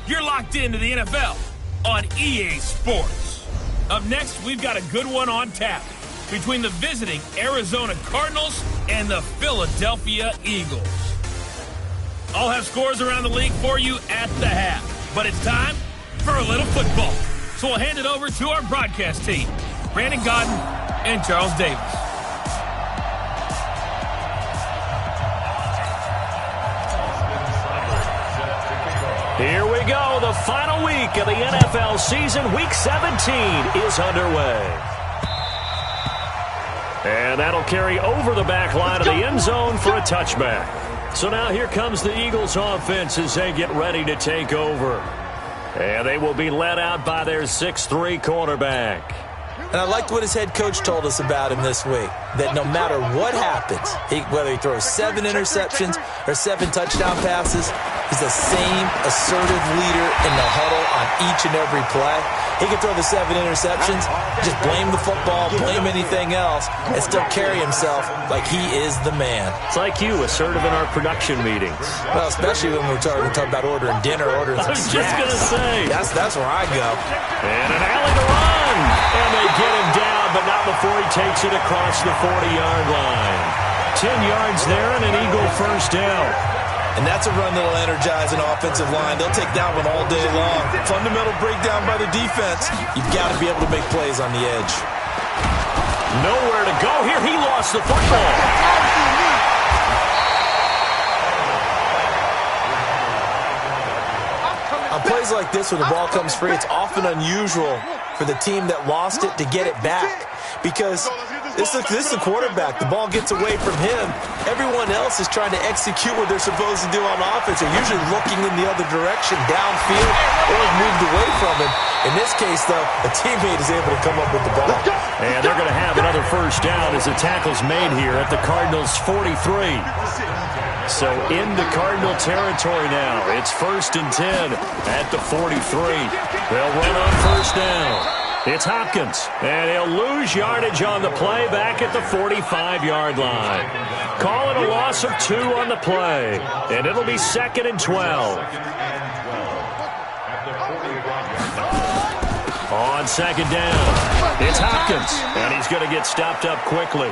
You're locked into the NFL on EA Sports. Up next, we've got a good one on tap between the visiting Arizona Cardinals and the Philadelphia Eagles. I'll have scores around the league for you at the half, but it's time for a little football. So we'll hand it over to our broadcast team, Brandon Godden and Charles Davis. Here we go. The final week of the NFL season. Week 17 is underway. And that'll carry over the back line of the end zone for a touchback. So now here comes the Eagles offense as they get ready to take over. And they will be led out by their 6'3" quarterback. And I liked what his head coach told us about him this week, that no matter what happens, whether he throws 7 interceptions or 7 touchdown passes, he's the same assertive leader in the huddle on each and every play. He can throw the 7 interceptions, just blame the football, blame anything else, and still carry himself like he is the man. It's like you, assertive in our production meetings. Well, especially when we're talking about ordering dinner, ordering some snacks. I was just going to say. That's where I go. And an alley to run. And they get him down, but not before he takes it across the 40-yard line. 10 yards there and an Eagle first down. And that's a run that'll energize an offensive line. They'll take that one all day long. Fundamental breakdown by the defense. You've got to be able to make plays on the edge. Nowhere to go here. He lost the football. On plays like this where the ball comes free, it's often unusual for the team that lost it to get it back. Because this is the quarterback. The ball gets away from him. Everyone else is trying to execute what they're supposed to do on offense. They're usually looking in the other direction, downfield, or moved away from him. In this case, though, a teammate is able to come up with the ball. And they're going to have another first down as the tackle's made here at the Cardinals' 43. So into Cardinal territory now. It's 1st and 10 at the 43. They'll run on first down. It's Hopkins, and he'll lose yardage on the play back at the 45-yard line. Call it a loss of 2 on the play, and it'll be 2nd and 12. On 2nd down, it's Hopkins, and he's going to get stopped up quickly.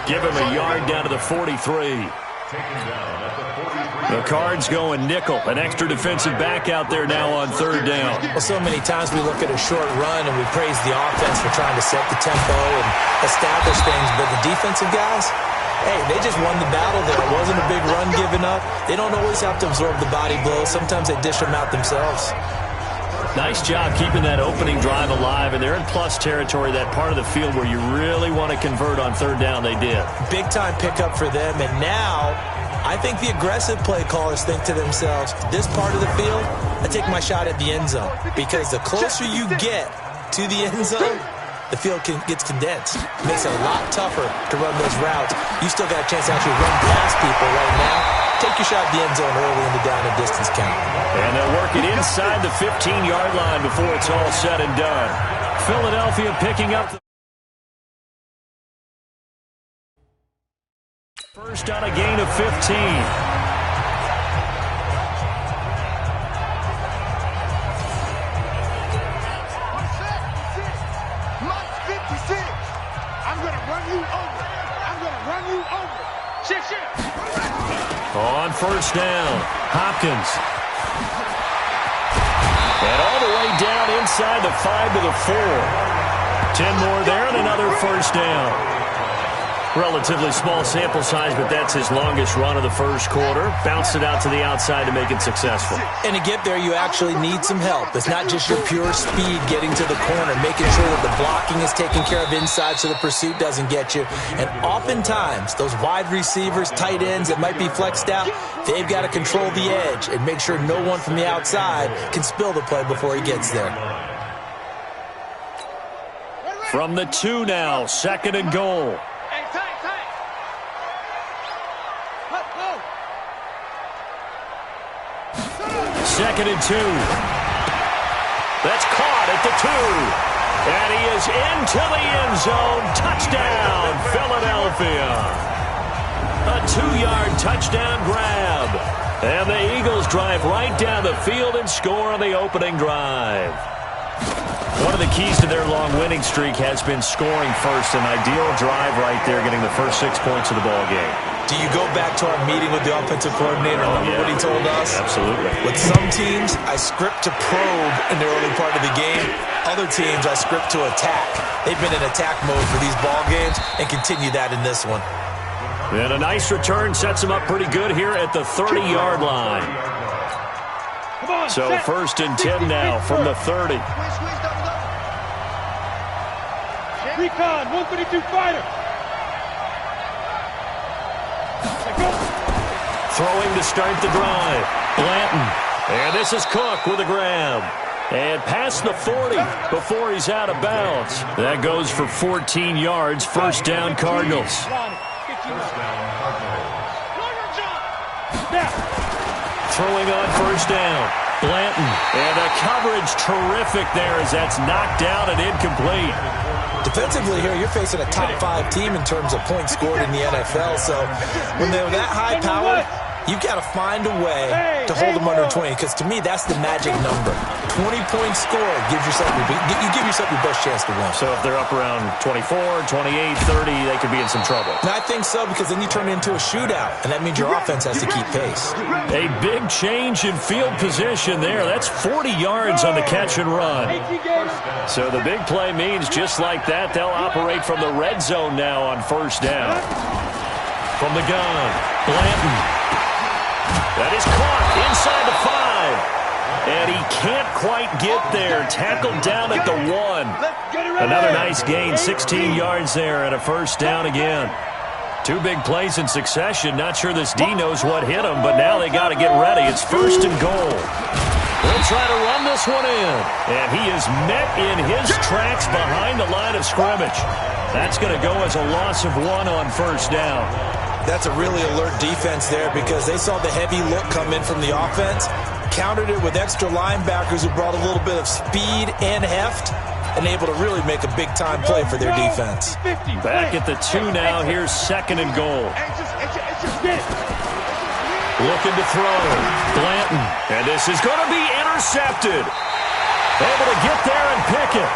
Give him a yard down to the 43. The Cards going nickel. An extra defensive back out there now on 3rd down. Well, so many times we look at a short run and we praise the offense for trying to set the tempo and establish things. But the defensive guys, hey, they just won the battle there. It wasn't a big run given up. They don't always have to absorb the body blows. Sometimes they dish them out themselves. Nice job keeping that opening drive alive, and they're in plus territory, that part of the field where you really want to convert on 3rd down. They did. Big-time pickup for them, and now I think the aggressive play callers think to themselves, this part of the field, I take my shot at the end zone, because the closer you get to the end zone, the field gets condensed. It makes it a lot tougher to run those routes. You still got a chance to actually run past people right now. Take your shot at the end zone early in the down and distance count. And they'll work it inside the 15-yard line before it's all said and done. Philadelphia picking up the first on a gain of 15. On first down, Hopkins. And all the way down inside the 5 to the 4. 10 more there and another first down. Relatively small sample size, but that's his longest run of the first quarter. Bounced it out to the outside to make it successful. And to get there, you actually need some help. It's not just your pure speed getting to the corner, making sure that the blocking is taken care of inside so the pursuit doesn't get you. And oftentimes, those wide receivers, tight ends that might be flexed out, they've got to control the edge and make sure no one from the outside can spill the play before he gets there. From the 2 now, 2nd and goal. 2nd and 2. That's caught at the 2. And he is into the end zone. Touchdown, Philadelphia. A 2-yard touchdown grab. And the Eagles drive right down the field and score on the opening drive. One of the keys to their long winning streak has been scoring first. An ideal drive right there, getting the first 6 points of the ball game. Do you go back to our meeting with the offensive coordinator? Remember what he told us? Absolutely. With some teams, I script to probe in the early part of the game. Other teams, I script to attack. They've been in attack mode for these ball games and continue that in this one. And a nice return sets him up pretty good here at the 30-yard line. So first and 10 now from the 30. Recon, 132 fighter. Throwing to start the drive. Blanton. And this is Cook with a grab. And past the 40 before he's out of bounds. That goes for 14 yards. First down, Cardinals. Throwing on first down. Blanton. And the coverage terrific there as that's knocked down and incomplete. Defensively here, you're facing a top 5 team in terms of points scored in the NFL. So when they're that high-powered, you've got to find a way to hold them under 20, because to me, that's the magic number. 20 points scored gives yourself you give yourself your best chance to win. So if they're up around 24, 28, 30, they could be in some trouble. And I think so, because then you turn it into a shootout, and that means your offense has to keep pace. A big change in field position there. That's 40 yards on the catch and run. So the big play means just like that, they'll operate from the red zone now on first down. From the gun, Blanton. That is caught inside the 5. And he can't quite get there. Tackled down at the 1. Another nice gain, 16 yards there and a first down again. 2 big plays in succession. Not sure this D knows what hit him, but now they got to get ready. It's first and goal. They'll try to run this one in. And he is met in his tracks behind the line of scrimmage. That's going to go as a loss of 1 on first down. That's a really alert defense there, because they saw the heavy look come in from the offense, countered it with extra linebackers who brought a little bit of speed and heft, and able to really make a big-time play for their defense. Back at the 2 now. Here's second and goal. Looking to throw. Blanton. And this is going to be intercepted. Able to get there and pick it.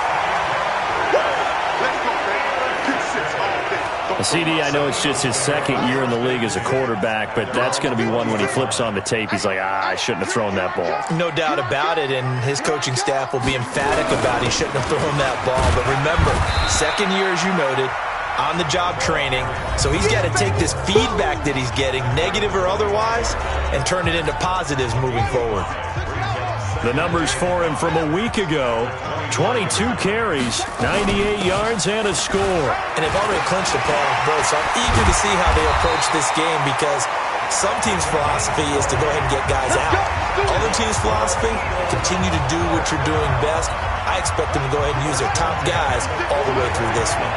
CD, I know it's just his second year in the league as a quarterback, but that's going to be one when he flips on the tape. He's like, I shouldn't have thrown that ball. No doubt about it, and his coaching staff will be emphatic about he shouldn't have thrown that ball. But remember, second year, as you noted, on-the-job training, so he's got to take this feedback that he's getting, negative or otherwise, and turn it into positives moving forward. The numbers for him from a week ago, 22 carries, 98 yards, and a score. And they've already clinched the ball, so I'm eager to see how they approach this game, because some teams' philosophy is to go ahead and get guys out. Other teams' philosophy, continue to do what you're doing best. I expect them to go ahead and use their top guys all the way through this one.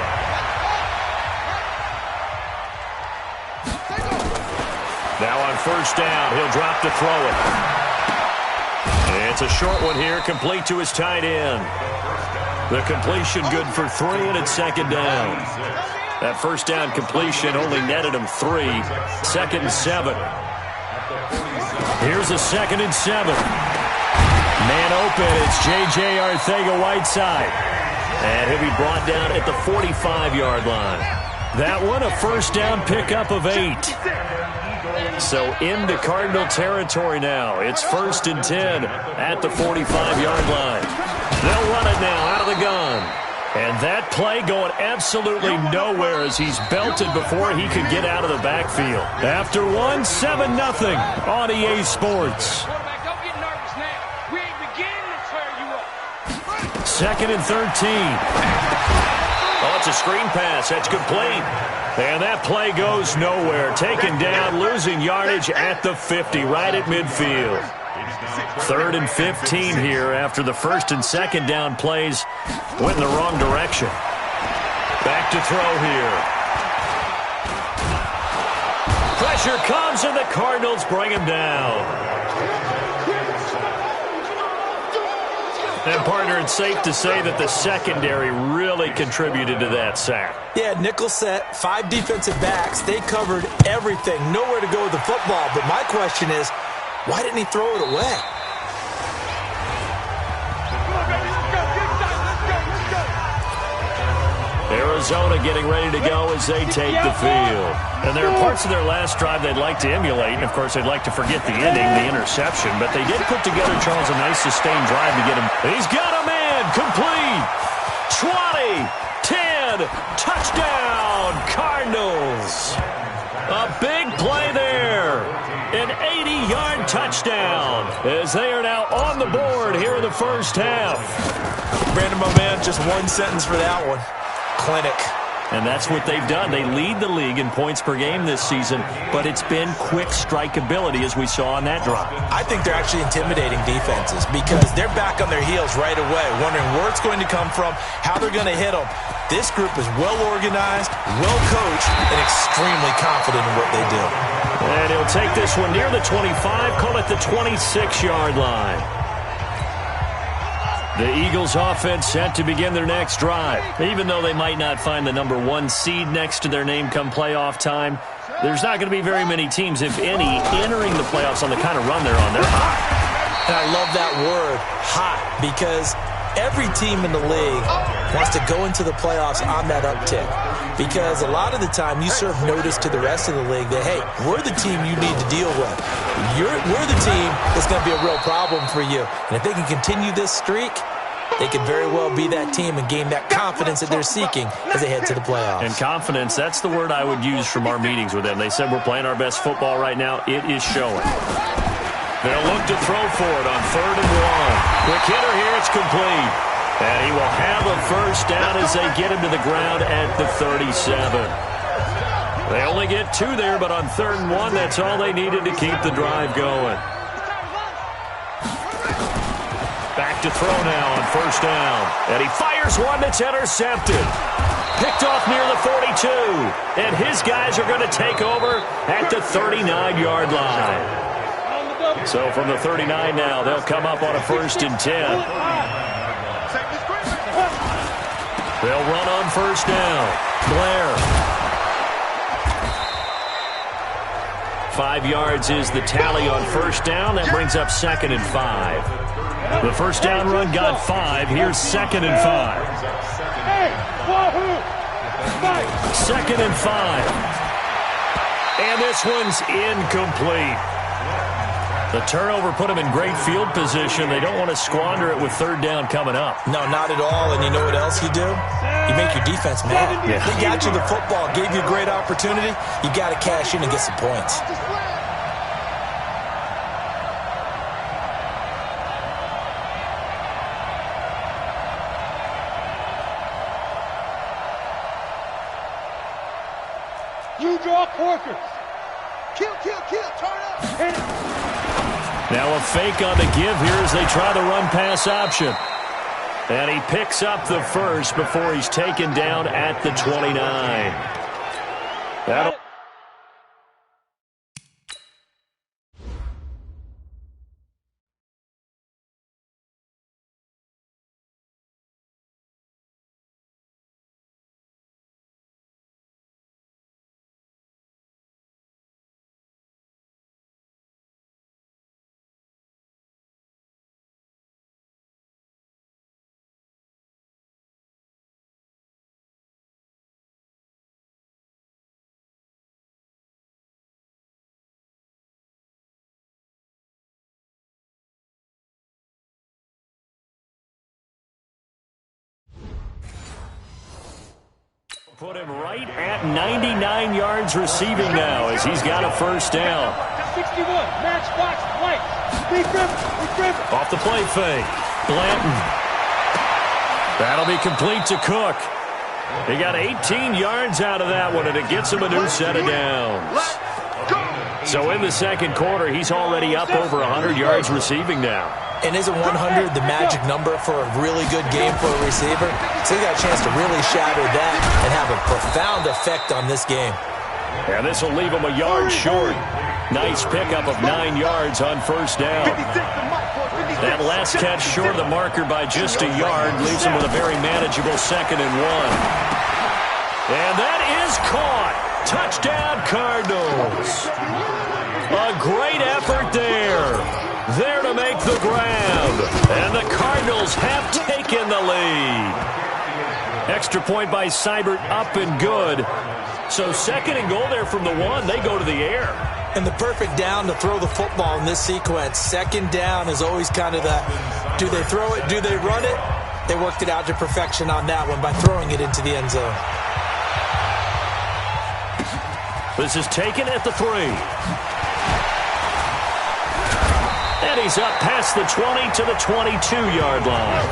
Now on first down, he'll drop to throw it. It's a short one here, complete to his tight end. The completion good for 3, and it's second down. That first down completion only netted him 3. Second and 7. Here's a second and 7. Man open, it's J.J. Arcega-Whiteside. And he'll be brought down at the 45-yard line. That one, a first down pickup of 8. So into Cardinal territory now. It's first and 10 at the 45-yard line. They'll run it now out of the gun. And that play going absolutely nowhere as he's belted before he could get out of the backfield. After one, 7-0 on EA Sports. Second and 13. Oh, it's a screen pass. That's complete. And that play goes nowhere. Taken down, losing yardage at the 50, right at midfield. Third and 15 here after the first and second down plays went in the wrong direction. Back to throw here. Pressure comes, and the Cardinals bring him down. And, partner, it's safe to say that the secondary really contributed to that sack. Yeah, nickel set, 5 defensive backs. They covered everything. Nowhere to go with the football. But my question is, Why didn't he throw it away? Arizona getting ready to go as they take the field. And there are parts of their last drive they'd like to emulate. And, of course, they'd like to forget the ending, the interception. But they did put together, Charles, a nice sustained drive to get him. He's got a man. Complete. 20. 10. Touchdown. Cardinals. A big play there. An 80-yard touchdown as they are now on the board here in the first half. Brandon, my man, just one sentence for that one. Clinic. And that's what they've done. They lead the league in points per game this season, but it's been quick strike ability as we saw on that drive. I think they're actually intimidating defenses because they're back on their heels right away, wondering where it's going to come from, how they're going to hit them. This group is well organized, well coached, and extremely confident in what they do. And he'll take this one near the 25, call it the 26-yard line. The Eagles offense set to begin their next drive. Even though they might not find the number 1 seed next to their name come playoff time, there's not going to be very many teams, if any, entering the playoffs on the kind of run they're on. They're hot. And I love that word, hot, because every team in the league wants to go into the playoffs on that uptick. Because a lot of the time you serve notice to the rest of the league that, hey, we're the team you need to deal with. We're the team that's going to be a real problem for you. And if they can continue this streak, they could very well be that team and gain that confidence that they're seeking as they head to the playoffs. And confidence, that's the word I would use from our meetings with them. They said we're playing our best football right now. It is showing. They'll look to throw for it on 3rd and 1. Quick hitter here, it's complete. And he will have a first down as they get him to the ground at the 37. They only get 2 there, but on 3rd and 1, that's all they needed to keep the drive going. Back to throw now on 1st down. And he fires one that's intercepted. Picked off near the 42. And his guys are going to take over at the 39-yard line. So from the 39 now, they'll come up on a 1st and 10. They'll run on 1st down. Blair. 5 yards is the tally on 1st down. That brings up 2nd and 5. The 1st down run got 5. Here's 2nd and 5. 2nd and 5. And this one's incomplete. The turnover put them in great field position. They don't want to squander it with 3rd down coming up. No, not at all. And you know what else you do? You make your defense mad. Yeah. They got you the football, gave you a great opportunity. You got to cash in and get some points. You draw quarters. Kill, turn up. Hit it. Now a fake on the give here as they try the run-pass option. And he picks up the first before he's taken down at the 29. That'll... Put him right at 99 yards receiving now as he's got a 1st down. 61, matchbox, white. Big grip. Off the play fake. Blanton. That'll be complete to Cook. He got 18 yards out of that one, and it gets him a new set of downs. So in the 2nd quarter, he's already up over 100 yards receiving now. And isn't 100 the magic number for a really good game for a receiver? So he got a chance to really shatter that and have a profound effect on this game. And this will leave him a yard short. Nice pickup of 9 yards on 1st down. That last catch short of the marker by just a yard leaves him with a very manageable 2nd and 1. And that is caught. Touchdown, Cardinals. A great effort there. There to make the grab. And the Cardinals have taken the lead. Extra point by Seibert, up and good. So second and goal there from the 1. They go to the air. And the perfect down to throw the football in this sequence. Second down is always kind of the, do they throw it, do they run it? They worked it out to perfection on that one by throwing it into the end zone. This is taken at the 3. And he's up past the 20 to the 22-yard line.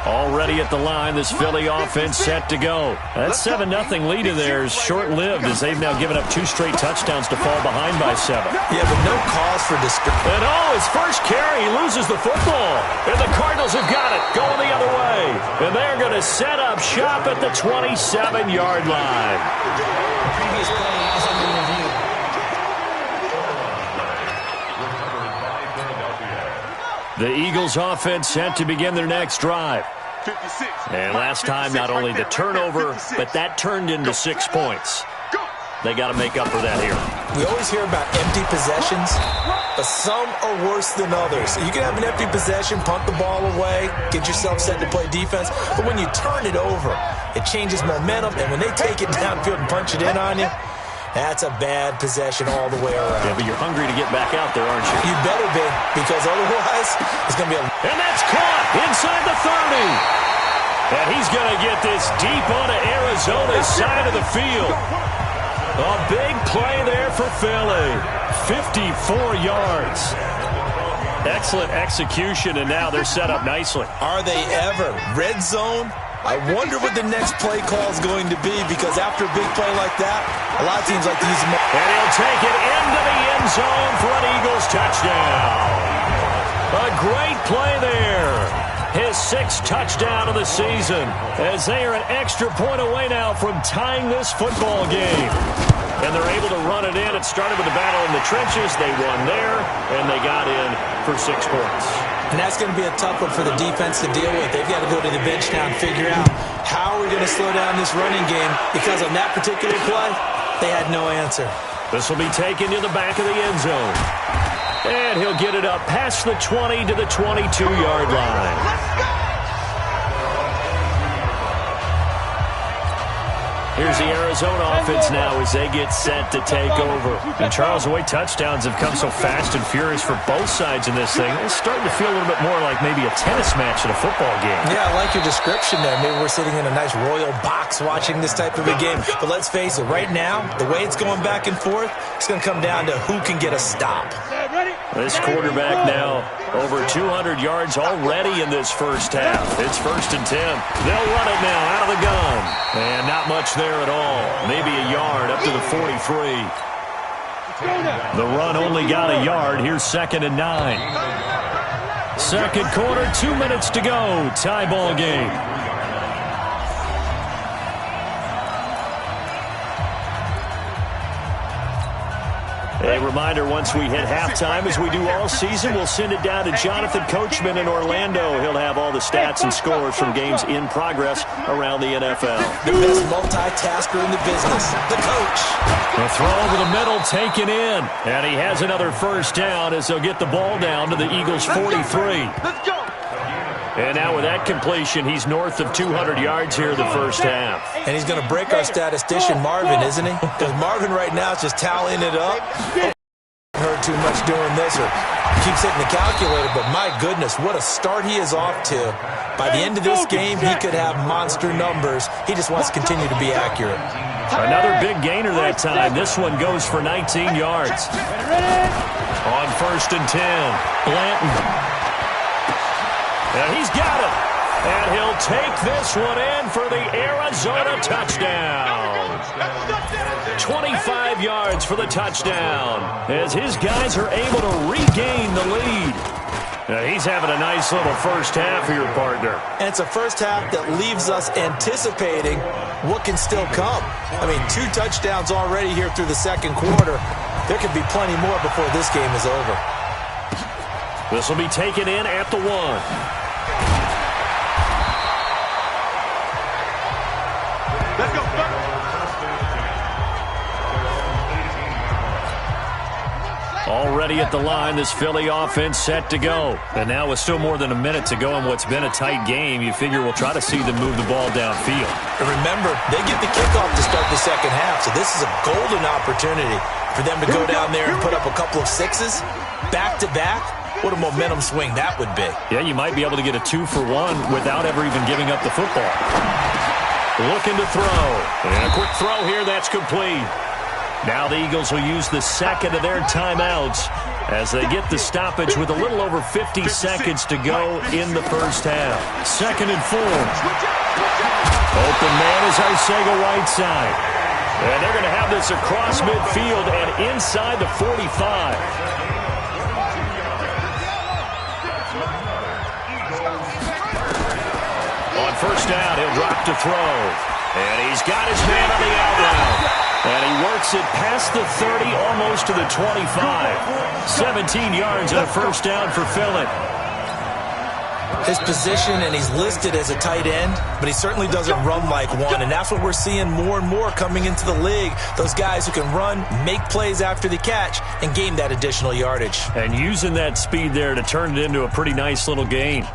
Already at the line, this Philly offense set to go. That 7-0 lead of theirs short-lived as they've now given up 2 straight touchdowns to fall behind by 7. Yeah, but no cause for despair. And his first carry, he loses the football. And the Cardinals have got it, going the other way. And they're going to set up shop at the 27-yard line. The previous play is under review. The Eagles offense set to begin their next drive. And last time, not only the turnover, but that turned into 6 points. They got to make up for that here. We always hear about empty possessions, but some are worse than others. You can have an empty possession, punt the ball away, get yourself set to play defense, but when you turn it over, it changes momentum, and when they take it downfield and punch it in on you, that's a bad possession all the way around. Yeah, but you're hungry to get back out there, aren't you? You better be, because otherwise it's going to be a... And that's caught inside the 30. And he's going to get this deep onto Arizona's side of the field. A big play there for Philly. 54 yards. Excellent execution, and now they're set up nicely. Are they ever? Red zone? I wonder what the next play call is going to be, because after a big play like that, a lot of teams like to use them. And he'll take it into the end zone for an Eagles touchdown. A great play there. His 6th touchdown of the season, as they are an extra point away now from tying this football game. And they're able to run it in. It started with a battle in the trenches. They won there, and they got in for 6 points. And that's going to be a tough one for the defense to deal with. They've got to go to the bench now and figure out how are we going to slow down this running game, because on that particular play, they had no answer. This will be taken to the back of the end zone. And he'll get it up past the 20 to the 22-yard line. Here's the Arizona offense now as they get set to take over. And Charles, the way touchdowns have come so fast and furious for both sides in this thing, it's starting to feel a little bit more like maybe a tennis match in a football game. Yeah, I like your description there. Maybe we're sitting in a nice royal box watching this type of a game. But let's face it, right now, the way it's going back and forth, it's going to come down to who can get a stop. This quarterback now over 200 yards already in this first half. It's 1st and 10. They'll run it now out of the gun. And not much there at all. Maybe a yard up to the 43. The run only got a yard. Here's 2nd and 9. Second quarter, 2 minutes to go. Tie ball game. A reminder, once we hit halftime, as we do all season, we'll send it down to Jonathan Coachman in Orlando. He'll have all the stats and scores from games in progress around the NFL. The best multitasker in the business, the coach. The throw over the middle taken in. And he has another first down as they'll get the ball down to the Eagles' 43. Let's go. And now with that completion, he's north of 200 yards here in the first half. And he's going to break our statistician, Marvin, isn't he? Because Marvin right now is just tallying it up. Heard too much doing this or keeps hitting the calculator, but my goodness, what a start he is off to. By the end of this game, he could have monster numbers. He just wants to continue to be accurate. Another big gainer that time. This one goes for 19 yards. On 1st and 10, Blanton. And he's got it. And he'll take this one in for the Arizona touchdown. 25 yards for the touchdown as his guys are able to regain the lead. Now he's having a nice little first half here, partner. And it's a first half that leaves us anticipating what can still come. I mean, 2 touchdowns already here through the second quarter. There could be plenty more before this game is over. This will be taken in at the 1. Let's go. Already at the line, this Philly offense set to go. And now with still more than a minute to go in what's been a tight game, you figure we'll try to see them move the ball downfield. And remember, they get the kickoff to start the second half, so this is a golden opportunity for them to go down there and put up a couple of sixes back-to-back. What a momentum swing that would be. Yeah, you might be able to get a 2-for-1 without ever even giving up the football. Looking to throw. And a quick throw here, that's complete. Now the Eagles will use the second of their timeouts as they get the stoppage with a little over 50 seconds to go in the first half. 2nd and 4. Open man is Arcega-Whiteside. And they're going to have this across midfield and inside the 45. On first down, he'll drop to throw. And he's got his man on the out route. And he works it past the 30, almost to the 25. 17 yards and a first down for Philly. His position, and he's listed as a tight end, but he certainly doesn't run like one, and that's what we're seeing more and more coming into the league. Those guys who can run, make plays after the catch, and gain that additional yardage. And using that speed there to turn it into a pretty nice little gain.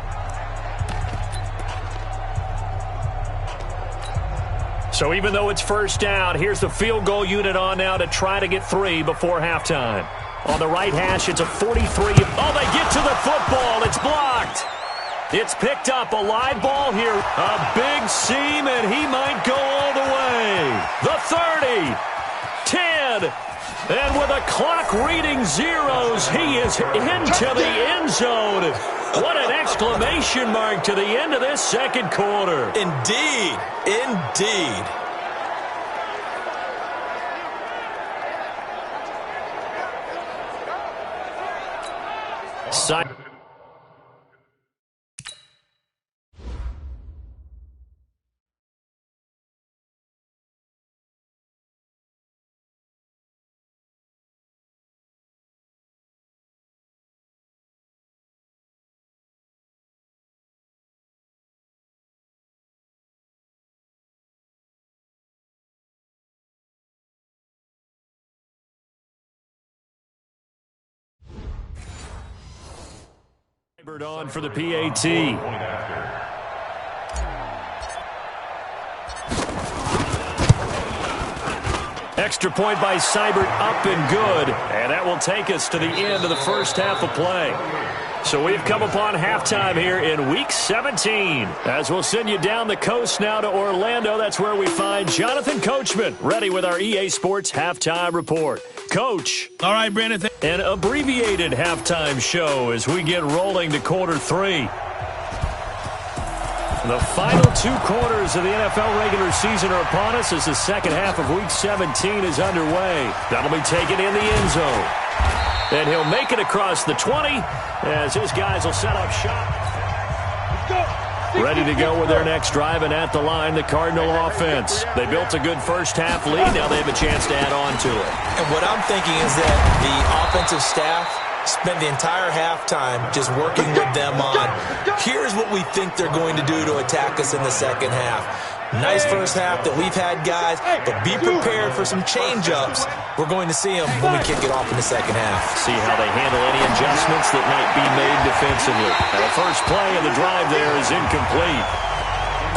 So even though it's first down, here's the field goal unit on now to try to get 3 before halftime. On the right hash, it's a 43. Oh, they get to the football. It's blocked. It's picked up. A live ball here. A big seam, and he might go all the way. The 30. 10. And with a clock reading zeros, he is into the end zone. What an exclamation mark to the end of this second quarter. Indeed. Indeed. On for the PAT. Extra point by Seibert, up and good. And that will take us to the end of the first half of play. So we've come upon halftime here in Week 17. As we'll send you down the coast now to Orlando, that's where we find Jonathan Coachman, ready with our EA Sports Halftime Report. Coach. All right, Brandon. An abbreviated halftime show as we get rolling to quarter 3. The final 2 quarters of the NFL regular season are upon us as the second half of Week 17 is underway. That'll be taken in the end zone. And he'll make it across the 20 as his guys will set up shop. Ready to go with their next drive, and at the line, the Cardinal offense. They built a good first half lead. Now they have a chance to add on to it. And what I'm thinking is that the offensive staff spend the entire halftime just working with them on, here's what we think they're going to do to attack us in the second half. Nice first half that we've had, guys, but be prepared for some change-ups. We're going to see them when we kick it off in the second half. See how they handle any adjustments that might be made defensively. And the first play of the drive there is incomplete.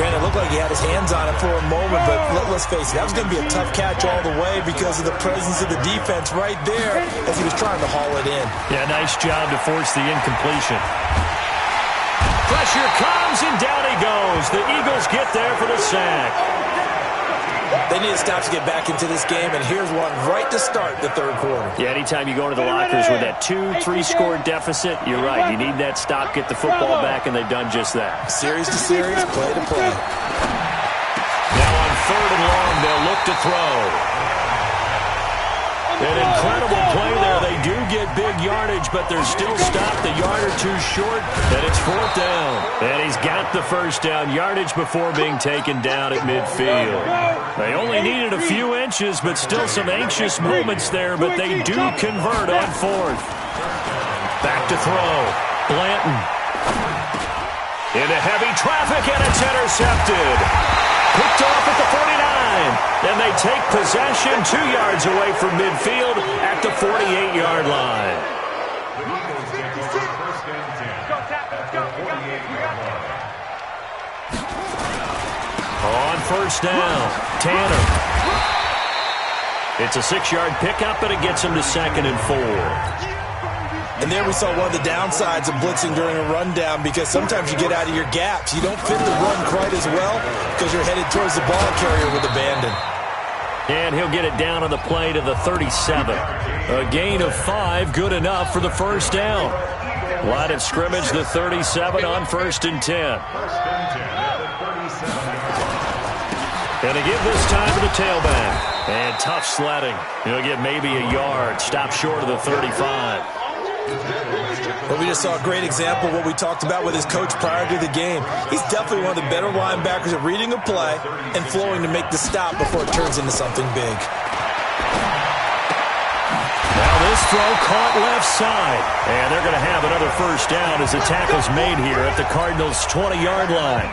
Brandon, it looked like he had his hands on it for a moment, but let's face it, that was going to be a tough catch all the way because of the presence of the defense right there as he was trying to haul it in. Yeah, nice job to force the incompletion. Pressure comes, and down he goes. The Eagles get there for the sack. They need to stop to get back into this game, and here's one right to start the third quarter. Yeah, anytime you go into the lockers with that 2-3 score deficit, you're right. You need that stop, get the football back, and they've done just that. Series to series, play to play. Now on 3rd and long, they'll look to throw. An incredible play there. They do get big yardage, but they're still stopped a yard or 2 short, and it's 4th down. And he's got the first down yardage before being taken down at midfield. They only needed a few inches, but still some anxious moments there, but they do convert on 4th. Back to throw. Blanton. Into heavy traffic, and it's intercepted. Picked off at the 49, and they take possession 2 yards away from midfield at the 48-yard line. On first down, Tanner. It's a 6-yard pickup, and it gets him to 2nd and 4. And there we saw one of the downsides of blitzing during a rundown, because sometimes you get out of your gaps. You don't fit the run quite as well because you're headed towards the ball carrier with abandon. And he'll get it down on the play to the 37. A gain of 5, good enough for the first down. Line of scrimmage, the 37 on 1st and 10. Going to give this time to the tailback. And tough sledding. He'll get maybe a yard. Stop short of the 35. Well, we just saw a great example of what we talked about with his coach prior to the game. He's definitely one of the better linebackers at reading a play and flowing to make the stop before it turns into something big. Now this throw caught left side. And they're going to have another first down as the tackle's made here at the Cardinals' 20-yard line.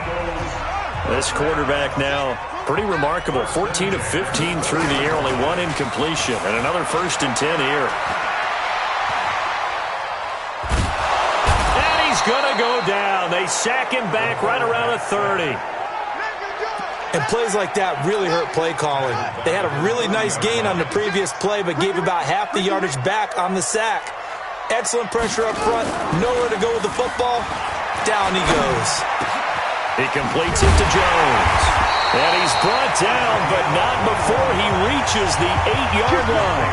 This quarterback now pretty remarkable. 14 of 15 through the air, only 1 incompletion. And another 1st and 10 here. And he's going to go down. They sack him back right around the 30. And plays like that really hurt play calling. They had a really nice gain on the previous play, but gave about half the yardage back on the sack. Excellent pressure up front. Nowhere to go with the football. Down he goes. He completes it to Jones. And he's brought down, but not before he reaches the 8-yard line.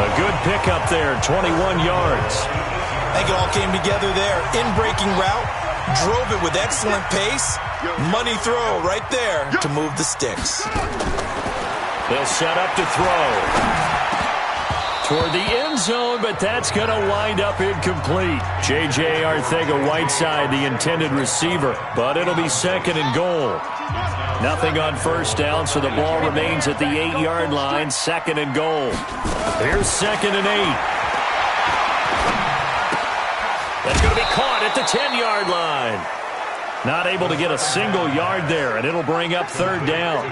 A good pickup there, 21 yards. I think it all came together there. In-breaking route, drove it with excellent pace. Money throw right there to move the sticks. They'll set up to throw. Toward the end zone, but that's going to wind up incomplete. J.J. Arcega-Whiteside, the intended receiver, but it'll be 2nd and goal. Nothing on first down, so the ball remains at the 8-yard line, 2nd and goal. Here's 2nd and 8. That's going to be caught at the 10-yard line. Not able to get a single yard there, and it'll bring up 3rd down.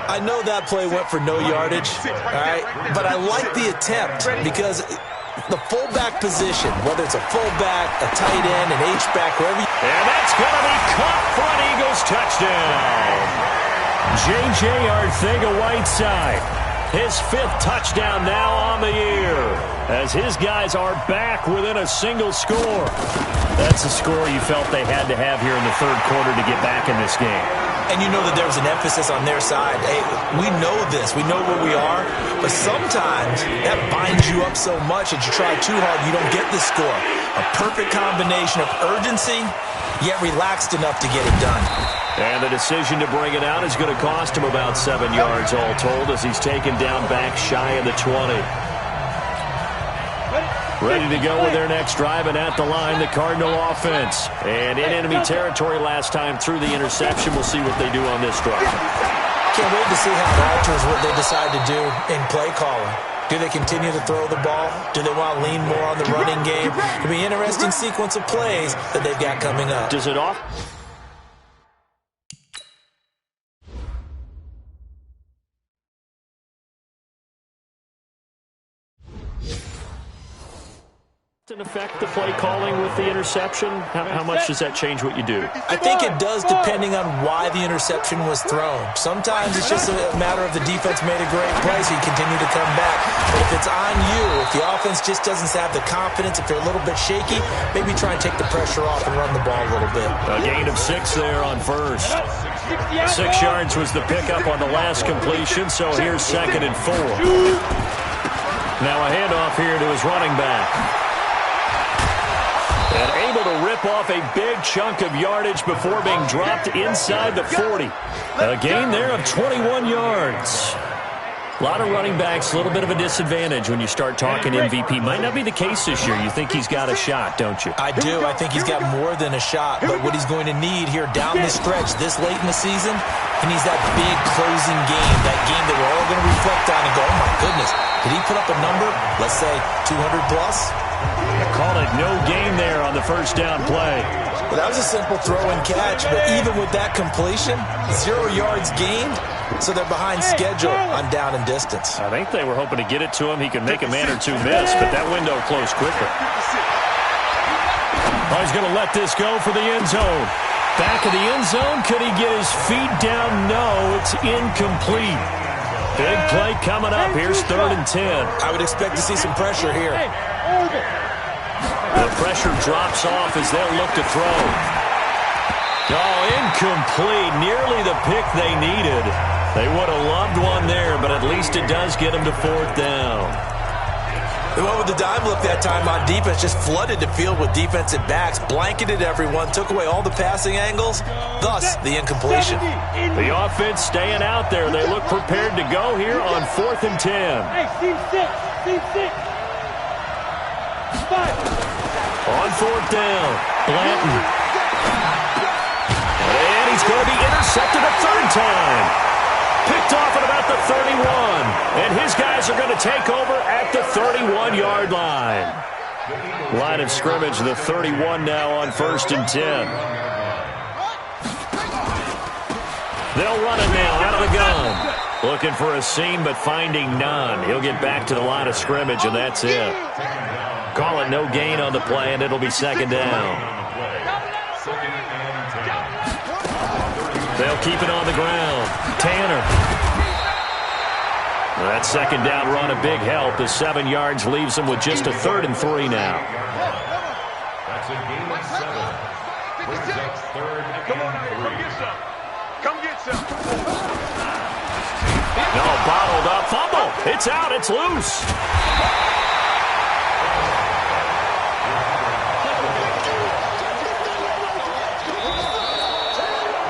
I know that play went for no yardage, all right, but I like the attempt because the fullback position, whether it's a fullback, a tight end, an H-back, wherever you... And that's going to be caught front. Eagles touchdown. J.J. Arcega-Whiteside, his 5th touchdown now on the year, as his guys are back within a single score. That's a score you felt they had to have here in the 3rd quarter to get back in this game. And you know that there was an emphasis on their side. Hey, we know this. We know where we are. But sometimes that binds you up so much that you try too hard, you don't get the score. A perfect combination of urgency, yet relaxed enough to get it done. And the decision to bring it out is going to cost him about 7 yards all told as he's taken down back shy of the 20. Ready to go with their next drive, and at the line, the Cardinal offense. And in enemy territory last time through the interception. We'll see what they do on this drive. Can't wait to see how it alters what they decide to do in play calling. Do they continue to throw the ball? Do they want to lean more on the running game? It'll be an interesting sequence of plays that they've got coming up. Does it off? Affect the play calling with the interception? How much does that change what you do? I think it does, depending on why the interception was thrown. Sometimes it's just a matter of the defense made a great play, so you continue to come back. But if it's on you, if the offense just doesn't have the confidence, if they're a little bit shaky, maybe try and take the pressure off and run the ball a little bit. A gain of 6 there on first. 6 yards was the pickup on the last completion, so here's 2nd and 4. Now a handoff here to his running back. And able to rip off a big chunk of yardage before being dropped inside the 40. A gain there of 21 yards. A lot of running backs, a little bit of a disadvantage when you start talking MVP. Might not be the case this year. You think he's got a shot, don't you? I do. I think he's got more than a shot. But what he's going to need here down the stretch this late in the season, he needs that big closing game, that game that we're all going to reflect on and go, oh, my goodness, did he put up a number, let's say 200 plus? Called it no gain there on the first down play. Well, that was a simple throw and catch, but even with that completion, 0 yards gained, so they're behind schedule on down and distance. I think they were hoping to get it to him. He could make a man or two miss, but that window closed quickly. Oh, he's going to let this go for the end zone. Back of the end zone. Could he get his feet down? No, it's incomplete. Big play coming up. Here's 3rd and 10. I would expect to see some pressure here. The pressure drops off as they'll look to throw. Oh, incomplete. Nearly the pick they needed. They would have loved one there, but at least it does get them to 4th down. They went with the dime look that time on defense, just flooded the field with defensive backs, blanketed everyone, took away all the passing angles, thus the incompletion. The offense staying out there. They look prepared to go here on 4th and 10. Hey, team 6. 5. On 4th down, Blanton. And he's going to be intercepted a 3rd time. Picked off at about the 31. And his guys are going to take over at the 31-yard line. Line of scrimmage, the 31 now on 1st and 10. They'll run it now out of the gun. Looking for a seam, but finding none. He'll get back to the line of scrimmage, and that's it. Call it no gain on the play, and it'll be 2nd down. They'll keep it on the ground. Tanner. That 2nd down run, a big help. The 7 yards leaves them with just a 3rd and 3 now. That's a gain of 7. Brings up 3rd and 3. Come get some. No, bottled up. Fumble. It's out. It's loose.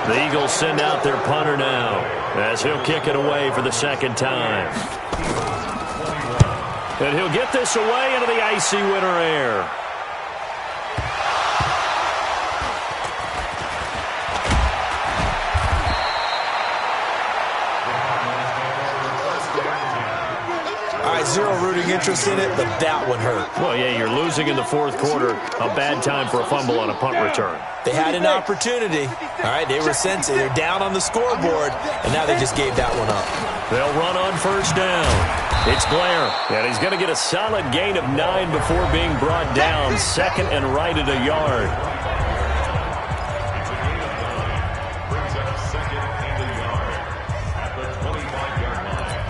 The Eagles send out their punter now as he'll kick it away for the 2nd time. And he'll get this away into the icy winter air. All right, zero rooting interest in it, but that one hurt. Well, yeah, you're losing in the 4th quarter. A bad time for a fumble on a punt return. They had an opportunity. All right, they were sensing. They're down on the scoreboard, and now they just gave that one up. They'll run on 1st down. It's Blair, and he's going to get a solid gain of 9 before being brought down. 2nd and right at a yard. Brings up 2nd and a yard at the 25-yard line.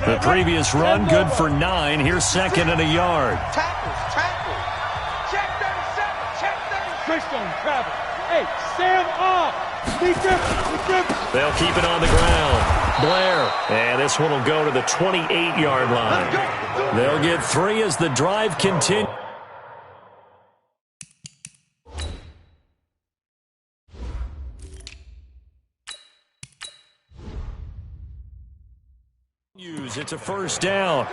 The previous run, good for 9. Here's 2nd and a yard. Tackle. Check 37. Chris don't travel. Hey, stand up. Be different. They'll keep it on the ground. Blair. And this one will go to the 28-yard line. They'll get 3 as the drive continues. It's a 1st down.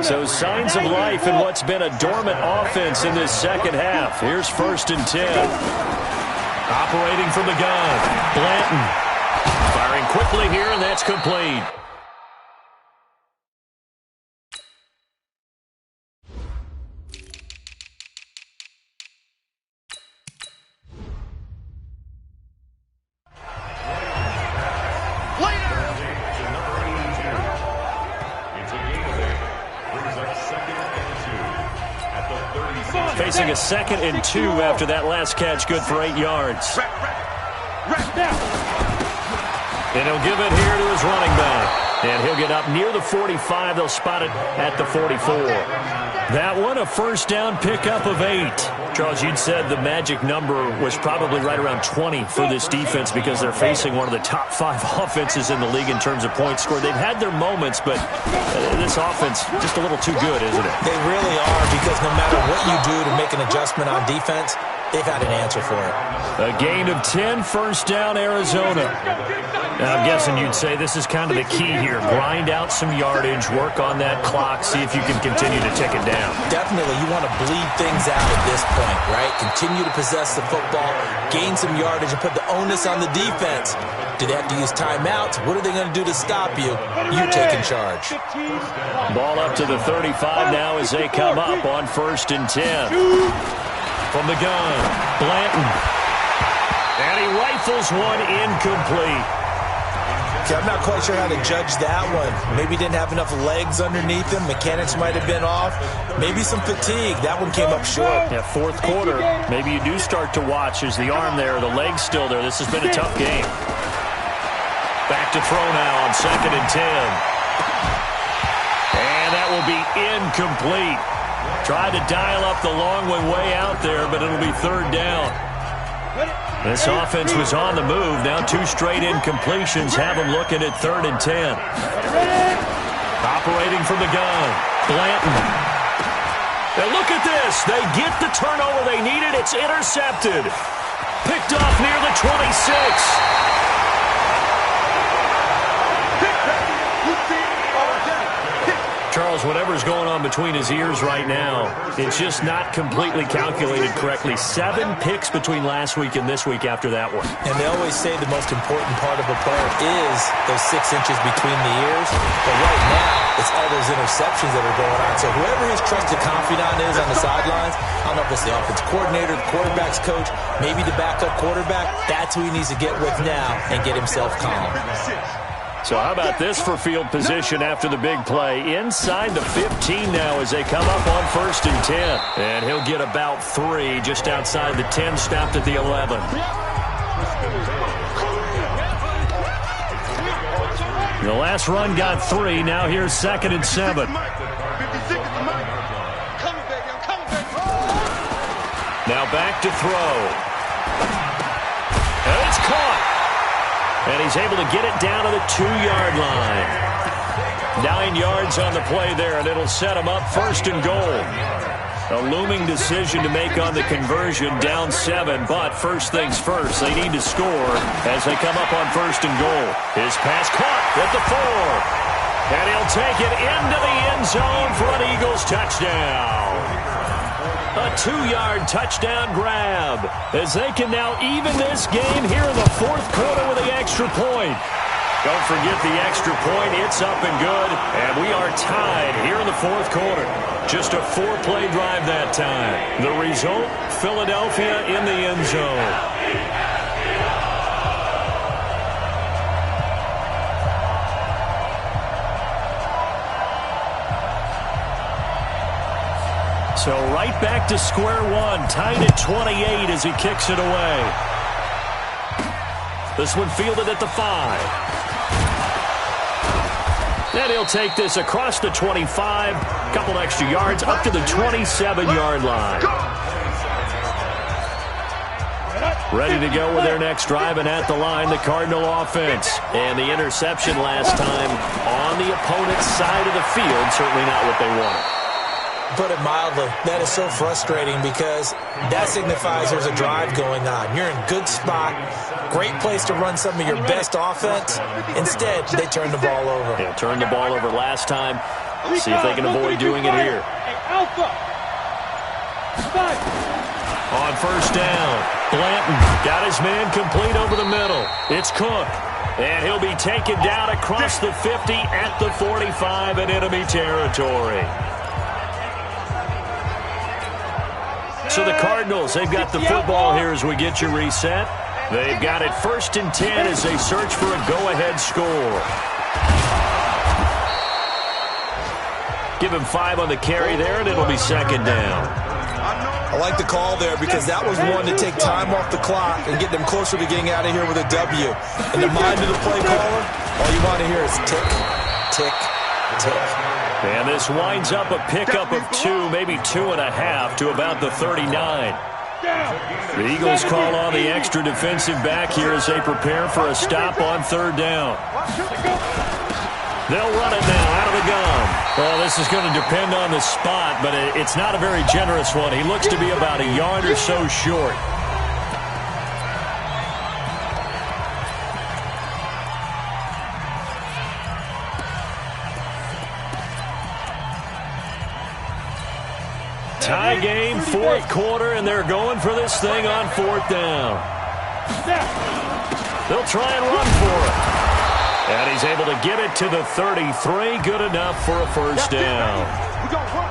So signs of life in what's been a dormant offense in this 2nd half. Here's 1st and 10. Operating from the gun. Blanton. Firing quickly here, and that's complete. Facing a 2nd and 2 after that last catch, good for 8 yards. And he'll give it here to his running back. And he'll get up near the 45. They'll spot it at the 44. That one, a 1st down pickup of 8. Charles, you'd said the magic number was probably right around 20 for this defense because they're facing one of the top 5 offenses in the league in terms of points scored. They've had their moments, but this offense just a little too good, isn't it? They really are, because no matter what you do to make an adjustment on defense, they've had an answer for it. A gain of 10, 1st down, Arizona. Now, I'm guessing you'd say this is kind of the key here. Grind out some yardage, work on that clock, see if you can continue to tick it down. Definitely, you want to bleed things out at this point, right? Continue to possess the football, gain some yardage, and put the onus on the defense. Do they have to use timeouts? What are they going to do to stop you? You're taking charge. Ball up to the 35 now as they come up on 1st and 10. From the gun, Blanton. And he rifles one incomplete. Okay, I'm not quite sure how to judge that one. Maybe didn't have enough legs underneath him. Mechanics might have been off. Maybe some fatigue. That one came up short. Yeah, fourth quarter. Maybe you do start to watch. Is the arm there, the leg's still there? This has been a tough game. Back to throw now on 2nd and 10. And that will be incomplete. Tried to dial up the long way out there, but it'll be 3rd down. This offense was on the move. Now 2 straight incompletions have them looking at 3rd and 10. Operating from the gun, Blanton. And look at this. They get the turnover they needed. It's intercepted. Picked off near the 26. Charles, whatever's going on between his ears right now, it's just not completely calculated correctly. 7 picks between last week and this week after that one. And they always say the most important part of a player is those 6 inches between the ears. But right now, it's all those interceptions that are going on. So whoever his trusted confidant is on the sidelines, I don't know if it's the offense coordinator, the quarterback's coach, maybe the backup quarterback, that's who he needs to get with now and get himself calm. So how about this for field position after the big play? Inside the 15 now as they come up on 1st and 10. And he'll get about 3 just outside the 10, stopped at the 11. The last run got 3. Now here's 2nd and 7. Now back to throw. And it's caught. And he's able to get it down to the 2-yard line. 9 yards on the play there, and it'll set him up 1st and goal. A looming decision to make on the conversion, down 7, but first things first, they need to score as they come up on 1st and goal. His pass caught at the 4, and he'll take it into the end zone for an Eagles touchdown. A 2-yard touchdown grab as they can now even this game here in the 4th quarter with the extra point. Don't forget the extra point. It's up and good, and we are tied here in the 4th quarter. Just a 4-play drive that time. The result, Philadelphia in the end zone. So right back to square one, tied at 28 as he kicks it away. This one fielded at the 5. Then he'll take this across the 25, couple extra yards up to the 27-yard line. Ready to go with their next drive, and at the line, the Cardinal offense. And the interception last time on the opponent's side of the field, certainly not what they wanted. Put it mildly, that is so frustrating because that signifies there's a drive going on. You're in good spot, great place to run some of your best offense. Instead, they turn the ball over. Yeah, turned the ball over last time. See if they can avoid doing it here. On 1st down, Blanton got his man complete over the middle. It's Cook, and he'll be taken down across the 50 at the 45 in enemy territory. So the Cardinals, they've got the football here as we get you reset. They've got it 1st and 10 as they search for a go-ahead score. Give him 5 on the carry there, and it'll be 2nd down. I like the call there because that was one to take time off the clock and get them closer to getting out of here with a W. In the mind of the play caller, all you want to hear is tick, tick, tick. And this winds up a pickup of 2, maybe 2.5 to about the 39. The Eagles call on the extra defensive back here as they prepare for a stop on 3rd down. They'll run it now out of the gun. Well, this is going to depend on the spot, but it's not a very generous one. He looks to be about a yard or so short. Tie game, 4th quarter, and they're going for this thing on 4th down. They'll try and run for it. And he's able to get it to the 33. Good enough for a first down.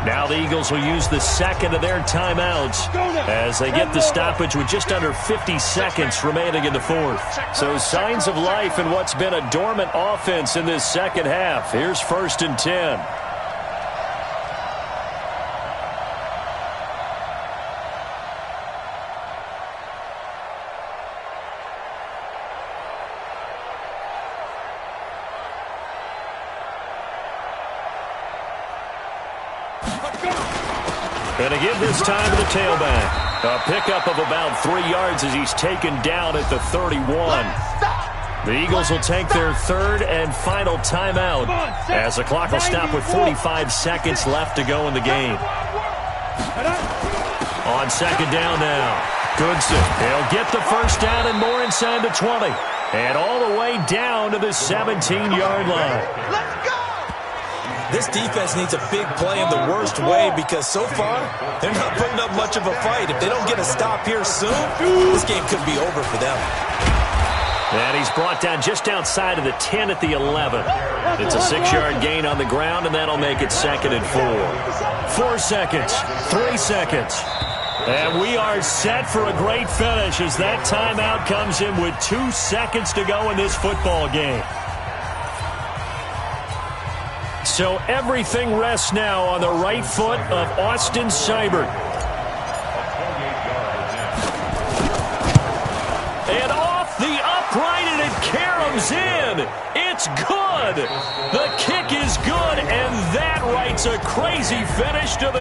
Now the Eagles will use the second of their timeouts as they get the stoppage with just under 50 seconds remaining in the fourth. So signs of life in what's been a dormant offense in this second half. Here's 1st and 10. And again this time to the tailback. A pickup of about 3 yards as he's taken down at the 31. The Eagles will take their third and final timeout as the clock will stop with 45 seconds left to go in the game. On second down now, Goodson. He'll get the first down and more inside the 20. And all the way down to the 17-yard line. This defense needs a big play in the worst way because so far, they're not putting up much of a fight. If they don't get a stop here soon, this game could be over for them. And he's brought down just outside of the 10 at the 11. It's a 6-yard gain on the ground, and that'll make it 2nd and 4. 4 seconds, 3 seconds. And we are set for a great finish as that timeout comes in with 2 seconds to go in this football game. So everything rests now on the right foot of Austin Seibert. And off the upright, and it caroms in. It's good. The kick is good, and that writes a crazy finish to the